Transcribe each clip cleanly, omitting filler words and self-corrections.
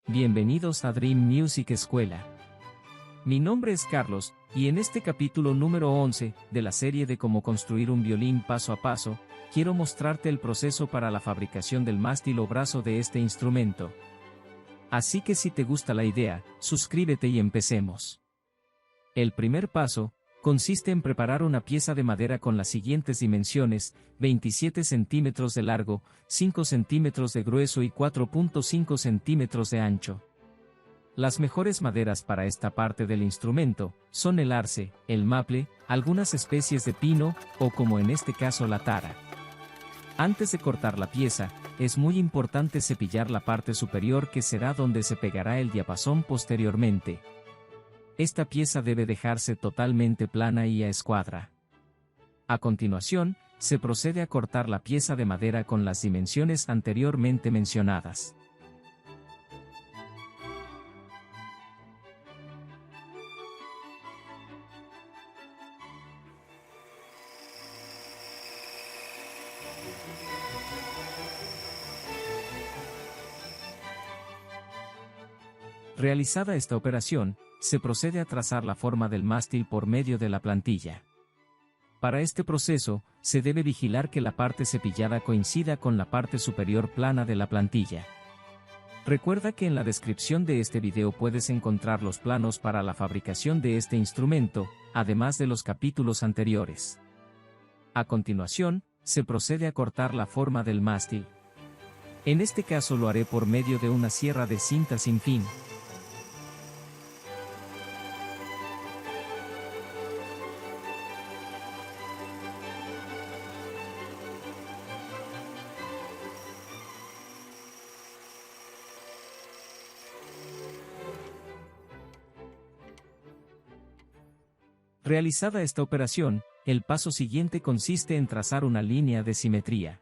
Bienvenidos a Dream Music Escuela. Mi nombre es Carlos, y en este capítulo número 11, de la serie de cómo construir un violín paso a paso, quiero mostrarte el proceso para la fabricación del mástil o brazo de este instrumento. Así que si te gusta la idea, suscríbete y empecemos. El primer paso consiste en preparar una pieza de madera con las siguientes dimensiones: 27 centímetros de largo, 5 centímetros de grueso y 4.5 centímetros de ancho. Las mejores maderas para esta parte del instrumento son el arce, el maple, algunas especies de pino, o como en este caso la tara. Antes de cortar la pieza, es muy importante cepillar la parte superior, que será donde se pegará el diapasón posteriormente. Esta pieza debe dejarse totalmente plana y a escuadra. A continuación, se procede a cortar la pieza de madera con las dimensiones anteriormente mencionadas. Realizada esta operación, se procede a trazar la forma del mástil por medio de la plantilla. Para este proceso, se debe vigilar que la parte cepillada coincida con la parte superior plana de la plantilla. Recuerda que en la descripción de este video puedes encontrar los planos para la fabricación de este instrumento, además de los capítulos anteriores. A continuación, se procede a cortar la forma del mástil. En este caso lo haré por medio de una sierra de cinta sin fin. Realizada esta operación, el paso siguiente consiste en trazar una línea de simetría.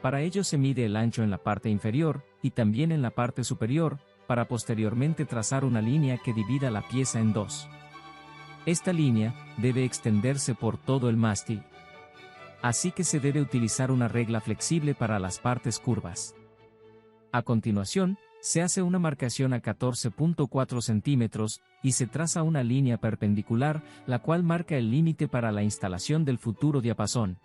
Para ello se mide el ancho en la parte inferior, y también en la parte superior, para posteriormente trazar una línea que divida la pieza en dos. Esta línea debe extenderse por todo el mástil. Así que se debe utilizar una regla flexible para las partes curvas. A continuación, se hace una marcación a 14.4 centímetros, y se traza una línea perpendicular, la cual marca el límite para la instalación del futuro diapasón.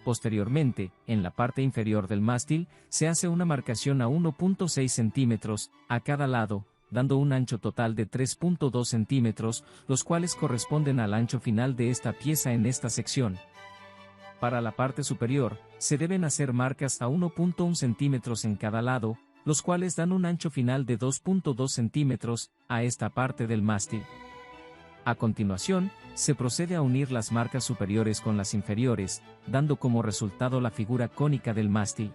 Posteriormente, en la parte inferior del mástil, se hace una marcación a 1.6 centímetros, a cada lado, dando un ancho total de 3.2 centímetros, los cuales corresponden al ancho final de esta pieza en esta sección. Para la parte superior, se deben hacer marcas a 1.1 centímetros en cada lado, los cuales dan un ancho final de 2.2 centímetros, a esta parte del mástil. A continuación, se procede a unir las marcas superiores con las inferiores, dando como resultado la figura cónica del mástil.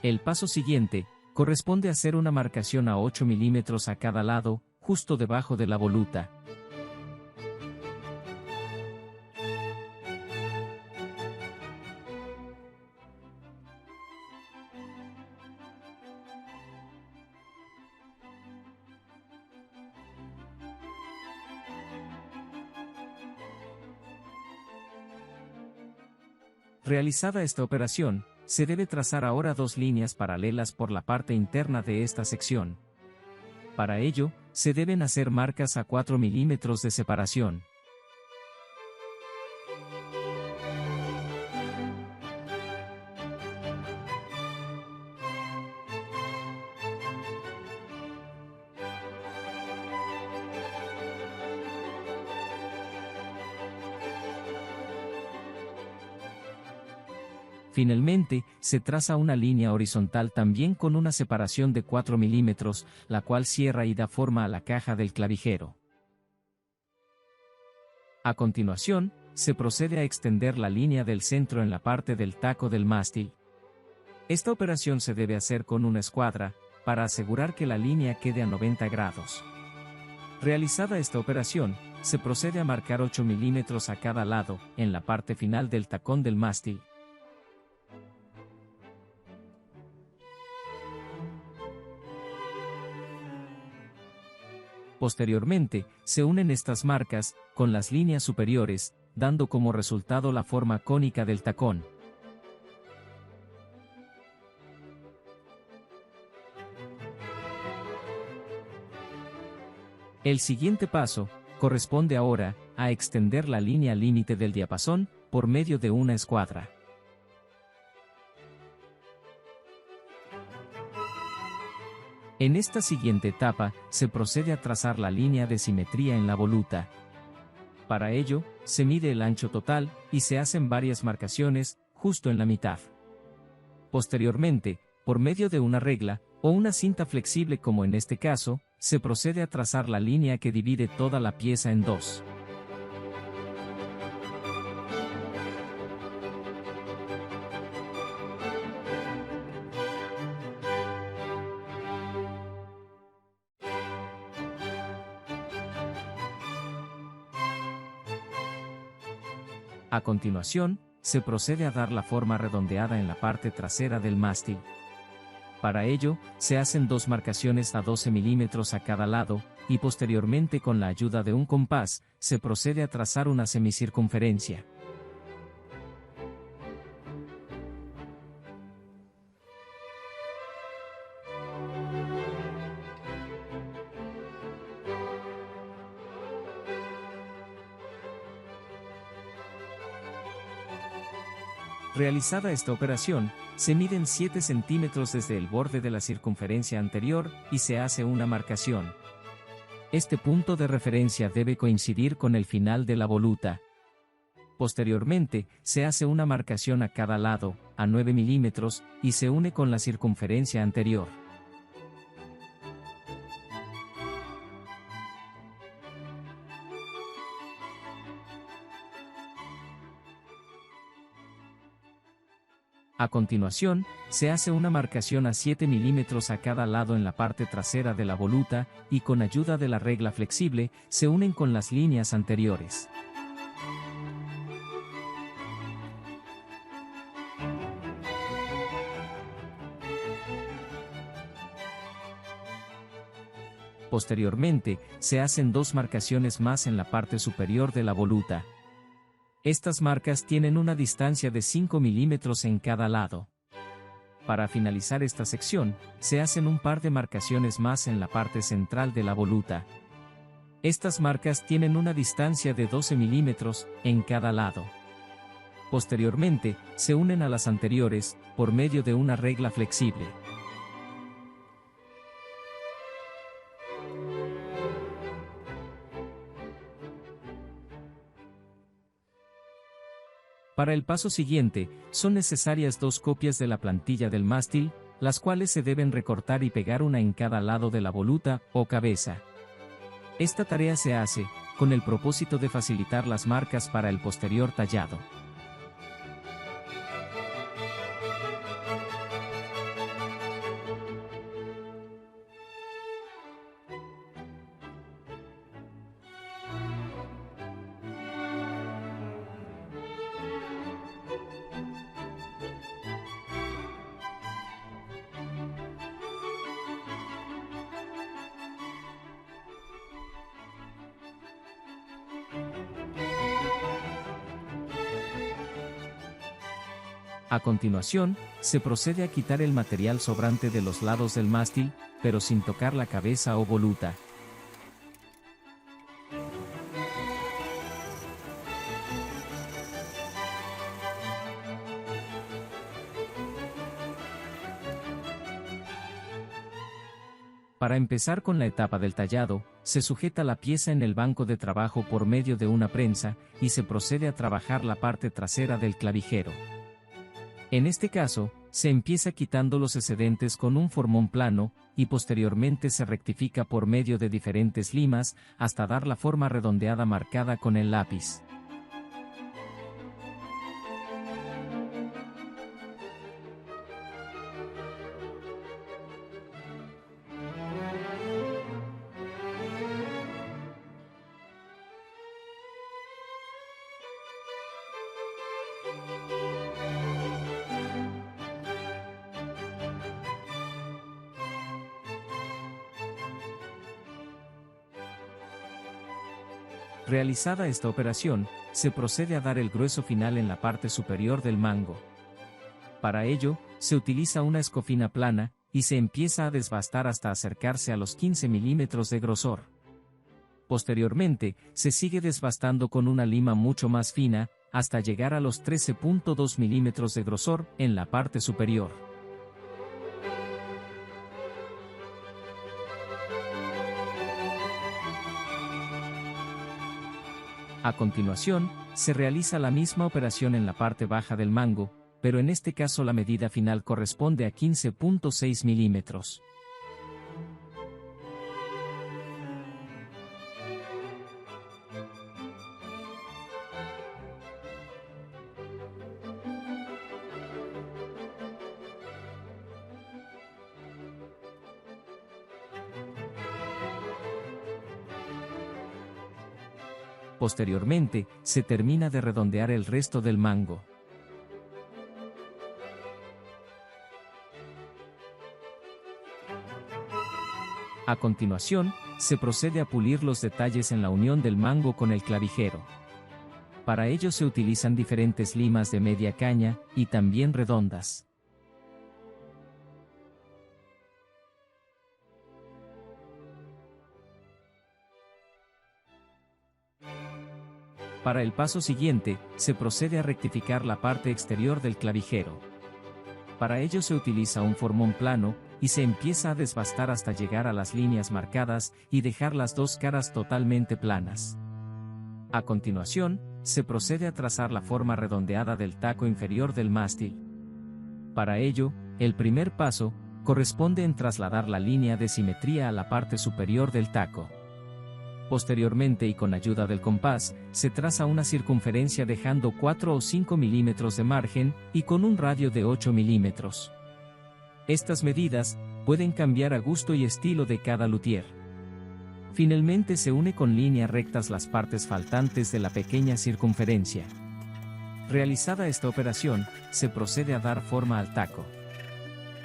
El paso siguiente corresponde a hacer una marcación a 8 milímetros a cada lado, justo debajo de la voluta. Realizada esta operación, se debe trazar ahora dos líneas paralelas por la parte interna de esta sección. Para ello, se deben hacer marcas a 4 milímetros de separación. Finalmente, se traza una línea horizontal también con una separación de 4 milímetros, la cual cierra y da forma a la caja del clavijero. A continuación, se procede a extender la línea del centro en la parte del taco del mástil. Esta operación se debe hacer con una escuadra, para asegurar que la línea quede a 90 grados. Realizada esta operación, se procede a marcar 8 milímetros a cada lado, en la parte final del tacón del mástil. Posteriormente, se unen estas marcas con las líneas superiores, dando como resultado la forma cónica del tacón. El siguiente paso, corresponde ahora, a extender la línea límite del diapasón, por medio de una escuadra. En esta siguiente etapa, se procede a trazar la línea de simetría en la voluta. Para ello, se mide el ancho total, y se hacen varias marcaciones, justo en la mitad. Posteriormente, por medio de una regla, o una cinta flexible como en este caso, se procede a trazar la línea que divide toda la pieza en dos. A continuación, se procede a dar la forma redondeada en la parte trasera del mástil. Para ello, se hacen dos marcaciones a 12 milímetros a cada lado, y posteriormente con la ayuda de un compás, se procede a trazar una semicircunferencia. Realizada esta operación, se miden 7 centímetros desde el borde de la circunferencia anterior, y se hace una marcación. Este punto de referencia debe coincidir con el final de la voluta. Posteriormente, se hace una marcación a cada lado, a 9 milímetros, y se une con la circunferencia anterior. A continuación, se hace una marcación a 7 milímetros a cada lado en la parte trasera de la voluta, y con ayuda de la regla flexible, se unen con las líneas anteriores. Posteriormente, se hacen dos marcaciones más en la parte superior de la voluta. Estas marcas tienen una distancia de 5 milímetros en cada lado. Para finalizar esta sección, se hacen un par de marcaciones más en la parte central de la voluta. Estas marcas tienen una distancia de 12 milímetros en cada lado. Posteriormente, se unen a las anteriores, por medio de una regla flexible. Para el paso siguiente, son necesarias dos copias de la plantilla del mástil, las cuales se deben recortar y pegar una en cada lado de la voluta o cabeza. Esta tarea se hace, con el propósito de facilitar las marcas para el posterior tallado. A continuación, se procede a quitar el material sobrante de los lados del mástil, pero sin tocar la cabeza o voluta. Para empezar con la etapa del tallado, se sujeta la pieza en el banco de trabajo por medio de una prensa, y se procede a trabajar la parte trasera del clavijero. En este caso, se empieza quitando los excedentes con un formón plano, y posteriormente se rectifica por medio de diferentes limas, hasta dar la forma redondeada marcada con el lápiz. Realizada esta operación, se procede a dar el grueso final en la parte superior del mango. Para ello, se utiliza una escofina plana, y se empieza a desbastar hasta acercarse a los 15 milímetros de grosor. Posteriormente, se sigue desbastando con una lima mucho más fina, hasta llegar a los 13.2 milímetros de grosor en la parte superior. A continuación, se realiza la misma operación en la parte baja del mango, pero en este caso la medida final corresponde a 15.6 milímetros. Posteriormente, se termina de redondear el resto del mango. A continuación, se procede a pulir los detalles en la unión del mango con el clavijero. Para ello se utilizan diferentes limas de media caña, y también redondas. Para el paso siguiente, se procede a rectificar la parte exterior del clavijero. Para ello se utiliza un formón plano, y se empieza a desbastar hasta llegar a las líneas marcadas, y dejar las dos caras totalmente planas. A continuación, se procede a trazar la forma redondeada del taco inferior del mástil. Para ello, el primer paso, corresponde en trasladar la línea de simetría a la parte superior del taco. Posteriormente y con ayuda del compás, se traza una circunferencia dejando 4 o 5 milímetros de margen, y con un radio de 8 milímetros. Estas medidas pueden cambiar a gusto y estilo de cada luthier. Finalmente se une con líneas rectas las partes faltantes de la pequeña circunferencia. Realizada esta operación, se procede a dar forma al taco.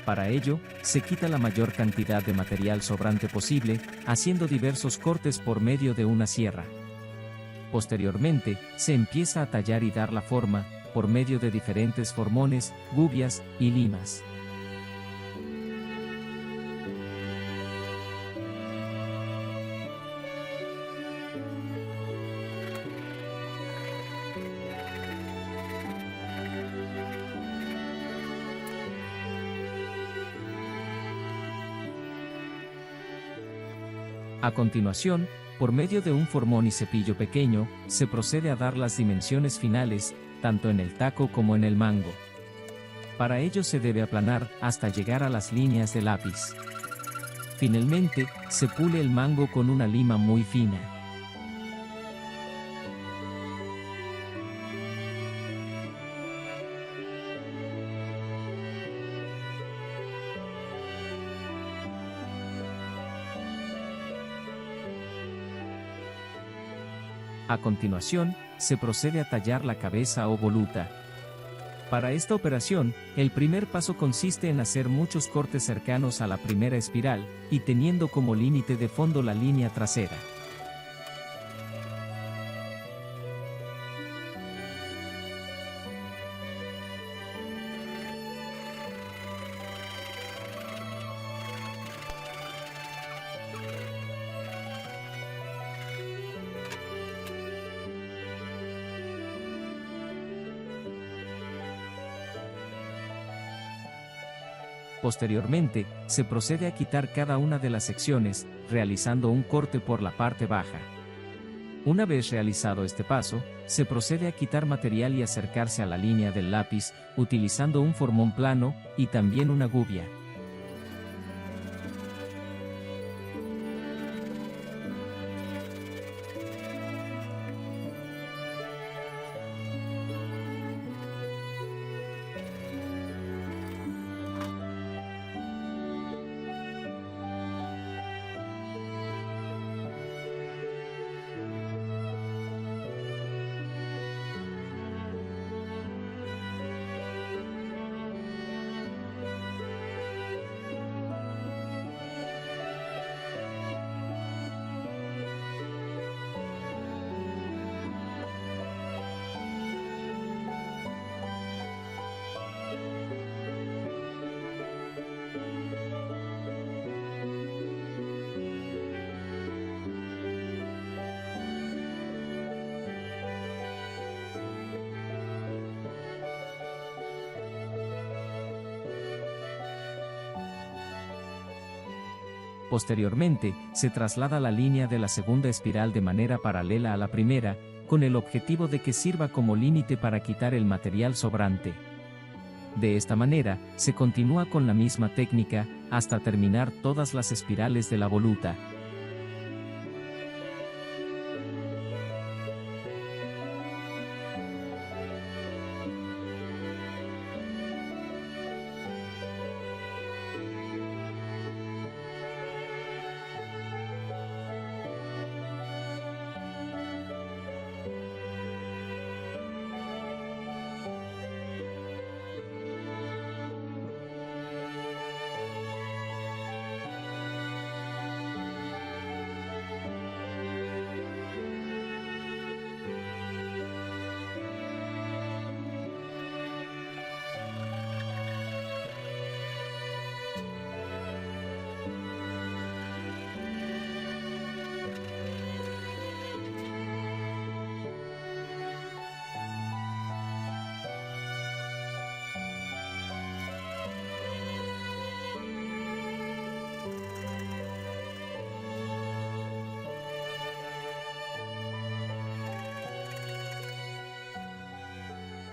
Para ello, se quita la mayor cantidad de material sobrante posible, haciendo diversos cortes por medio de una sierra. Posteriormente, se empieza a tallar y dar la forma, por medio de diferentes formones, gubias y limas. A continuación, por medio de un formón y cepillo pequeño, se procede a dar las dimensiones finales, tanto en el taco como en el mango. Para ello se debe aplanar hasta llegar a las líneas de lápiz. Finalmente, se pule el mango con una lima muy fina. A continuación, se procede a tallar la cabeza o voluta. Para esta operación, el primer paso consiste en hacer muchos cortes cercanos a la primera espiral, y teniendo como límite de fondo la línea trasera. Posteriormente, se procede a quitar cada una de las secciones, realizando un corte por la parte baja. Una vez realizado este paso, se procede a quitar material y acercarse a la línea del lápiz, utilizando un formón plano, y también una gubia. Posteriormente, se traslada la línea de la segunda espiral de manera paralela a la primera, con el objetivo de que sirva como límite para quitar el material sobrante. De esta manera, se continúa con la misma técnica, hasta terminar todas las espirales de la voluta.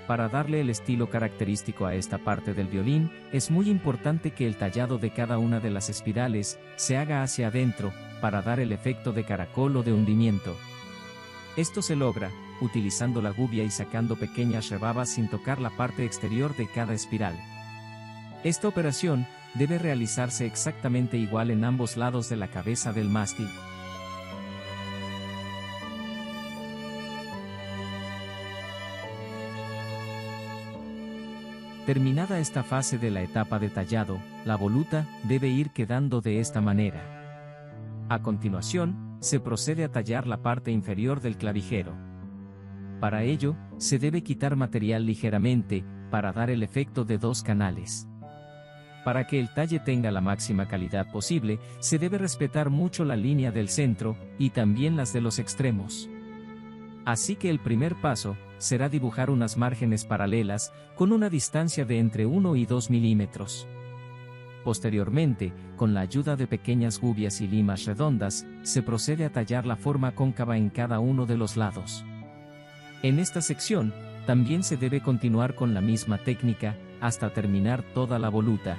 Para darle el estilo característico a esta parte del violín, es muy importante que el tallado de cada una de las espirales se haga hacia adentro, para dar el efecto de caracol o de hundimiento. Esto se logra, utilizando la gubia y sacando pequeñas rebabas sin tocar la parte exterior de cada espiral. Esta operación debe realizarse exactamente igual en ambos lados de la cabeza del mástil. Terminada esta fase de la etapa de tallado, la voluta debe ir quedando de esta manera. A continuación, se procede a tallar la parte inferior del clavijero. Para ello, se debe quitar material ligeramente, para dar el efecto de 2 canales. Para que el talle tenga la máxima calidad posible, se debe respetar mucho la línea del centro, y también las de los extremos. Así que el primer paso será dibujar unas márgenes paralelas, con una distancia de entre 1 y 2 milímetros. Posteriormente, con la ayuda de pequeñas gubias y limas redondas, se procede a tallar la forma cóncava en cada uno de los lados. En esta sección, también se debe continuar con la misma técnica, hasta terminar toda la voluta.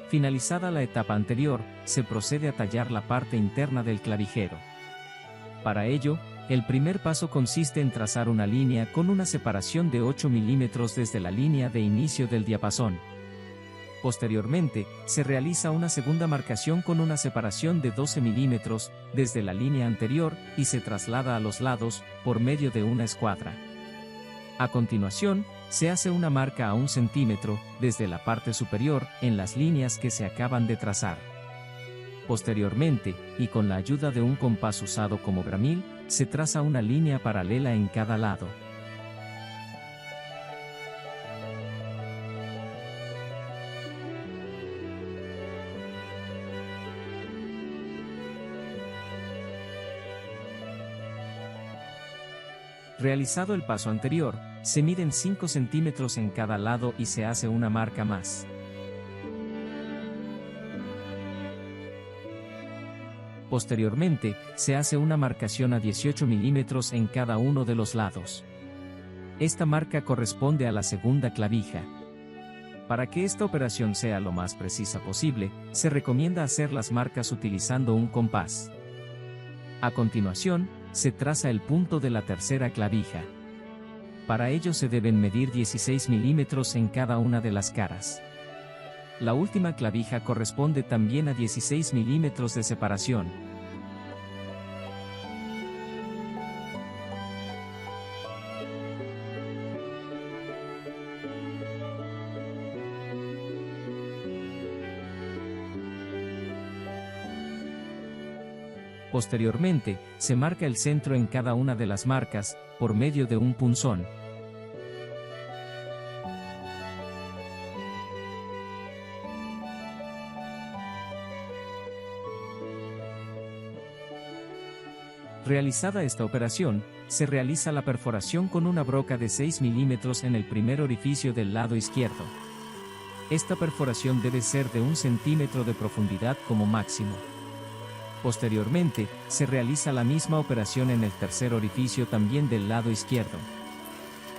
Finalizada la etapa anterior, se procede a tallar la parte interna del clavijero. Para ello, el primer paso consiste en trazar una línea con una separación de 8 milímetros desde la línea de inicio del diapasón. Posteriormente, se realiza una segunda marcación con una separación de 12 milímetros desde la línea anterior y se traslada a los lados por medio de una escuadra. A continuación, se hace una marca a 1 centímetro desde la parte superior en las líneas que se acaban de trazar. Posteriormente, y con la ayuda de un compás usado como gramil, se traza una línea paralela en cada lado. Realizado el paso anterior, se miden 5 centímetros en cada lado y se hace una marca más. Posteriormente, se hace una marcación a 18 milímetros en cada uno de los lados. Esta marca corresponde a la segunda clavija. Para que esta operación sea lo más precisa posible, se recomienda hacer las marcas utilizando un compás. A continuación, se traza el punto de la tercera clavija. Para ello se deben medir 16 milímetros en cada una de las caras. La última clavija corresponde también a 16 milímetros de separación. Posteriormente, se marca el centro en cada una de las marcas, por medio de un punzón. Realizada esta operación, se realiza la perforación con una broca de 6 milímetros en el primer orificio del lado izquierdo. Esta perforación debe ser de 1 centímetro de profundidad como máximo. Posteriormente, se realiza la misma operación en el tercer orificio también del lado izquierdo.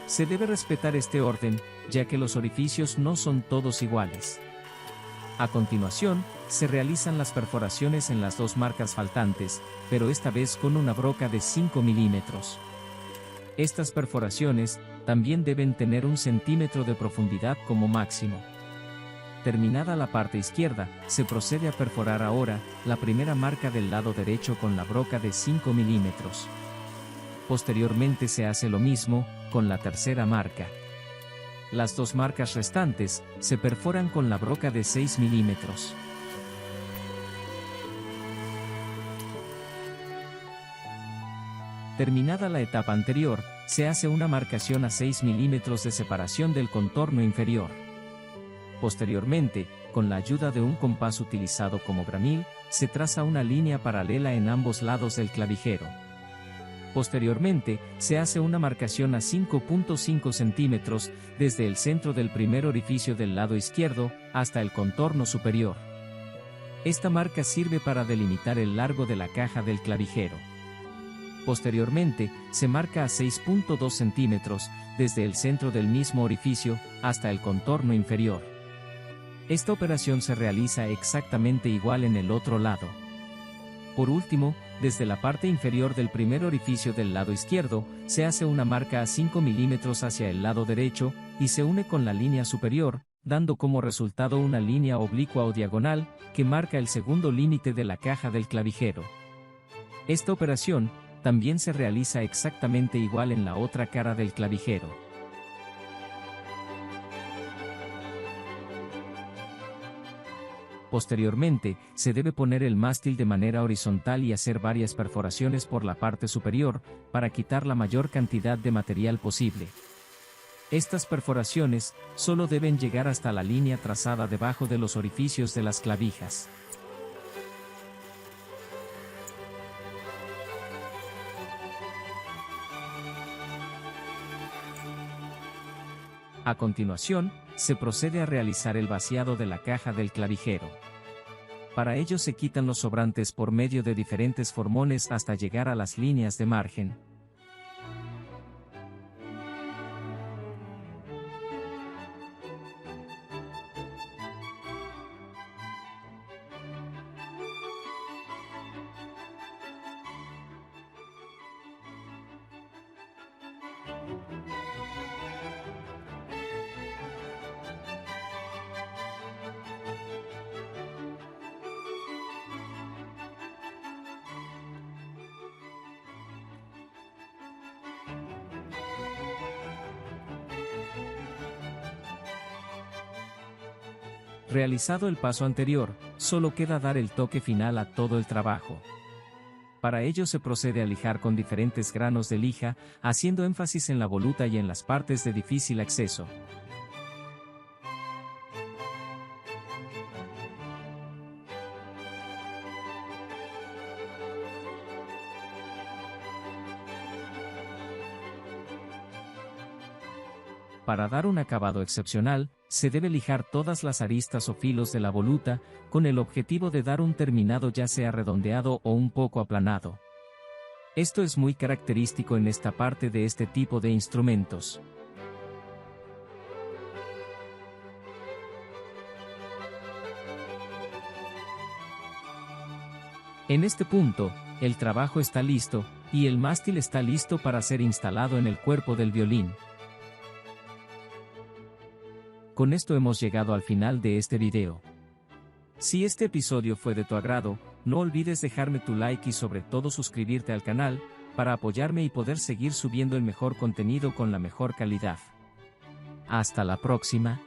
Se debe respetar este orden, ya que los orificios no son todos iguales. A continuación, se realizan las perforaciones en las dos marcas faltantes, pero esta vez con una broca de 5 milímetros. Estas perforaciones también deben tener 1 centímetro de profundidad como máximo. Terminada la parte izquierda, se procede a perforar ahora la primera marca del lado derecho con la broca de 5 milímetros. Posteriormente se hace lo mismo con la tercera marca. Las dos marcas restantes se perforan con la broca de 6 milímetros. Terminada la etapa anterior, se hace una marcación a 6 milímetros de separación del contorno inferior. Posteriormente, con la ayuda de un compás utilizado como gramil, se traza una línea paralela en ambos lados del clavijero. Posteriormente, se hace una marcación a 5.5 centímetros desde el centro del primer orificio del lado izquierdo hasta el contorno superior. Esta marca sirve para delimitar el largo de la caja del clavijero. Posteriormente, se marca a 6.2 centímetros desde el centro del mismo orificio hasta el contorno inferior. Esta operación se realiza exactamente igual en el otro lado. Por último, desde la parte inferior del primer orificio del lado izquierdo, se hace una marca a 5 milímetros hacia el lado derecho, y se une con la línea superior, dando como resultado una línea oblicua o diagonal, que marca el segundo límite de la caja del clavijero. Esta operación también se realiza exactamente igual en la otra cara del clavijero. Posteriormente, se debe poner el mástil de manera horizontal y hacer varias perforaciones por la parte superior, para quitar la mayor cantidad de material posible. Estas perforaciones solo deben llegar hasta la línea trazada debajo de los orificios de las clavijas. A continuación, se procede a realizar el vaciado de la caja del clavijero. Para ello se quitan los sobrantes por medio de diferentes formones hasta llegar a las líneas de margen. Realizado el paso anterior, solo queda dar el toque final a todo el trabajo. Para ello se procede a lijar con diferentes granos de lija, haciendo énfasis en la voluta y en las partes de difícil acceso. Para dar un acabado excepcional, se debe lijar todas las aristas o filos de la voluta, con el objetivo de dar un terminado ya sea redondeado o un poco aplanado. Esto es muy característico en esta parte de este tipo de instrumentos. En este punto, el trabajo está listo, y el mástil está listo para ser instalado en el cuerpo del violín. Con esto hemos llegado al final de este video. Si este episodio fue de tu agrado, no olvides dejarme tu like y sobre todo suscribirte al canal, para apoyarme y poder seguir subiendo el mejor contenido con la mejor calidad. Hasta la próxima.